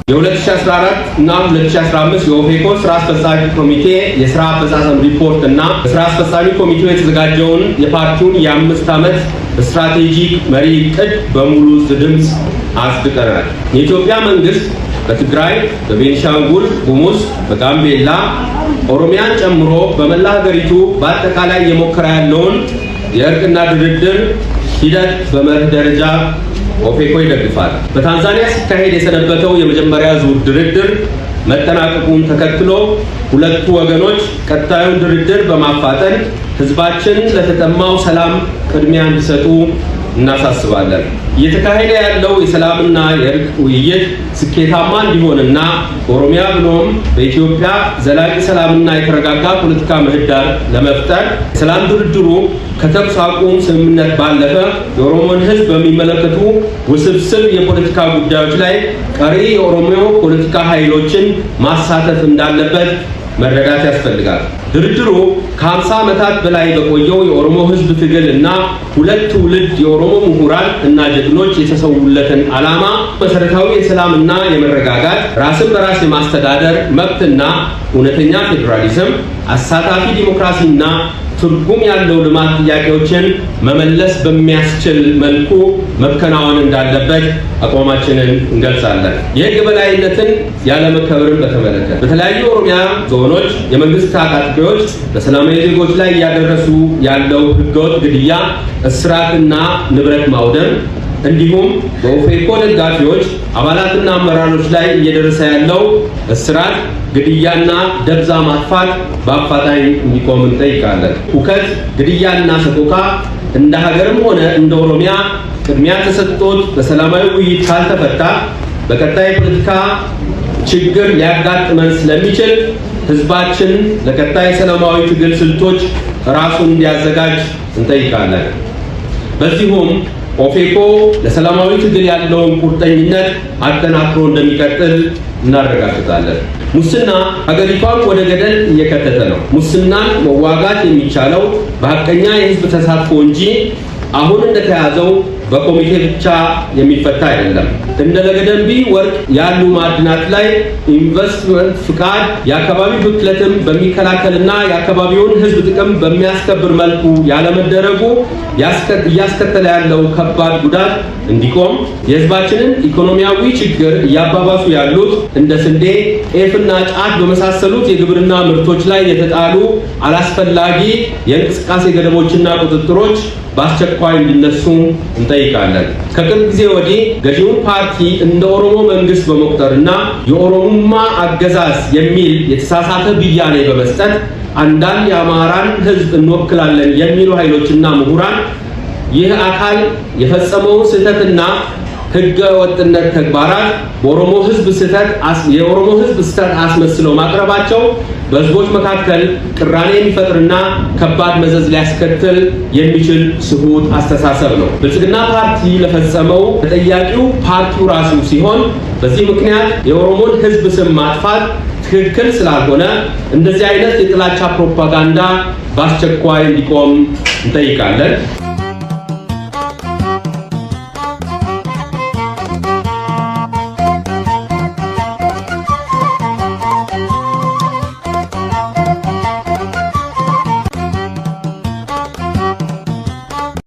የ2014 እና 2015 የኦፌኮ ስራ አስፈጻሚ ኮሚቴ የስራ አፈጻጸም ሪፖርት እና ስራ አስፈጻሚ ኮሚቴው የተዘጋጀውን የፓርቲውን የ5 ዓመት ስትራቴጂክ መሪ ዕቅድ በሙሉ ድምጽ አጽድቀናል። የኢትዮጵያ መንግስት በትግራይ፣ በቤንሻንጉል ጉሙዝ፣ በጋምቤላ፣ ኦሮሚያን ጨምሮ በመላ ሀገሪቱ በአጠቃላይ የሞከረ ያለውን የእርቅና ድርድር ሂደት በመርህ ደረጃ ኦፌኮ ይደግፋል። በታንዛኒያ ሲካሄድ የሰነበተው የመጀመሪያ ዙር ድርድር መጠናቀቁን ተከትሎ ሁለቱ ወገኖች ቀጣዩን ድርድር በማፋጠን ህዝባችን ለተጠማው ሰላም ቅድሚያ እንዲሰጡ እናሳስባለን። እየተካሄደ ያለው የሰላምና የእርቅ ውይይት ስኬታማ እንዲሆንና ኦሮሚያ ብሎም በኢትዮጵያ ዘላቂ ሰላምና የተረጋጋ ፖለቲካ ምህዳር ለመፍጠር ሰላም ድርድሩ ከተኩስ አቁም ስምምነት ባለፈ የኦሮሞን ህዝብ በሚመለከቱ ውስብስብ የፖለቲካ ጉዳዮች ላይ ቀሪ የኦሮሞ ፖለቲካ ኃይሎችን ማሳተፍ እንዳለበት መረዳት ያስፈልጋል። ድርድሩ ከ50 ዓመታት በላይ በቆየው የኦሮሞ ህዝብ ትግል እና ሁለት ትውልድ የኦሮሞ ምሁራን እና ጀግኖች የተሰውለትን ዓላማ መሰረታዊ የሰላምና የመረጋጋት ራስን በራስ የማስተዳደር መብትና እውነተኛ ፌዴራሊዝም፣ አሳታፊ ዲሞክራሲና ትርጉም ያለው ልማት ጥያቄዎችን መመለስ በሚያስችል መልኩ መከናወን እንዳለበት አቋማችንን እንገልጻለን። የህግ በላይነትን ያለመከበርን በተመለከተ በተለያዩ ኦሮሚያ ዞኖች የመንግስት ታጣቂዎች በሰላማዊ ዜጎች ላይ እያደረሱ ያለው ህገወጥ ግድያ፣ እስራትና ንብረት ማውደም እንዲሁም በኦፌኮ ደጋፊዎች አባላትና አመራሮች ላይ እየደረሰ ያለው እስራት፣ ግድያና ደብዛ ማጥፋት በአፋጣኝ እንዲቆም እንጠይቃለን። ሁከት፣ ግድያና ሰቆቃ እንደ ሀገርም ሆነ እንደ ኦሮሚያ ቅድሚያ ተሰጥቶት በሰላማዊ ውይይት ካልተፈታ በቀጣይ ፖለቲካ ችግር ሊያጋጥመን ስለሚችል ህዝባችን ለቀጣይ ሰላማዊ ትግል ስልቶች ራሱን እንዲያዘጋጅ እንጠይቃለን። በዚሁም ኦፌኮ ለሰላማዊ ትግል ያለውን ቁርጠኝነት አጠናክሮ እንደሚቀጥል እናረጋግጣለን። ሙስና ሀገሪቷን ወደ ገደል እየከተተ ነው። ሙስናን መዋጋት የሚቻለው በሐቀኛ የህዝብ ተሳትፎ እንጂ አሁን እንደተያዘው በኮሚቴ ብቻ የሚፈታ አይደለም። እንደ ለገደምቢ ወርቅ ያሉ ማዕድናት ላይ ኢንቨስትመንት ፍቃድ የአካባቢ ብክለትን በሚከላከልና የአካባቢውን ህዝብ ጥቅም በሚያስከብር መልኩ ያለመደረጉ እያስከተለ ያለው ከባድ ጉዳት እንዲቆም የህዝባችንን ኢኮኖሚያዊ ችግር እያባባሱ ያሉት እንደ ስንዴ፣ ጤፍና ጫት በመሳሰሉት የግብርና ምርቶች ላይ የተጣሉ አላስፈላጊ የእንቅስቃሴ ገደቦችና ቁጥጥሮች በአስቸኳይ እንዲነሱ እንጠይቃለን። ከቅርብ ጊዜ ወዲህ ገዢውን ፓርቲ እንደ ኦሮሞ መንግስት በመቁጠርና የኦሮሞማ አገዛዝ የሚል የተሳሳተ ብያኔ በመስጠት አንዳንድ የአማራን ህዝብ እንወክላለን የሚሉ ኃይሎችና ምሁራን ይህ አካል የፈጸመው ስህተትና ህገ ወጥነት ተግባራት የኦሮሞ ህዝብ ስህተት አስመስለው ማቅረባቸው በህዝቦች መካከል ቅራኔ የሚፈጥርና ከባድ መዘዝ ሊያስከትል የሚችል ስሁት አስተሳሰብ ነው። ብልጽግና ፓርቲ ለፈጸመው ተጠያቂው ፓርቲው ራሱ ሲሆን በዚህ ምክንያት የኦሮሞን ህዝብ ስም ማጥፋት ትክክል ስላልሆነ እንደዚህ አይነት የጥላቻ ፕሮፓጋንዳ በአስቸኳይ እንዲቆም እንጠይቃለን።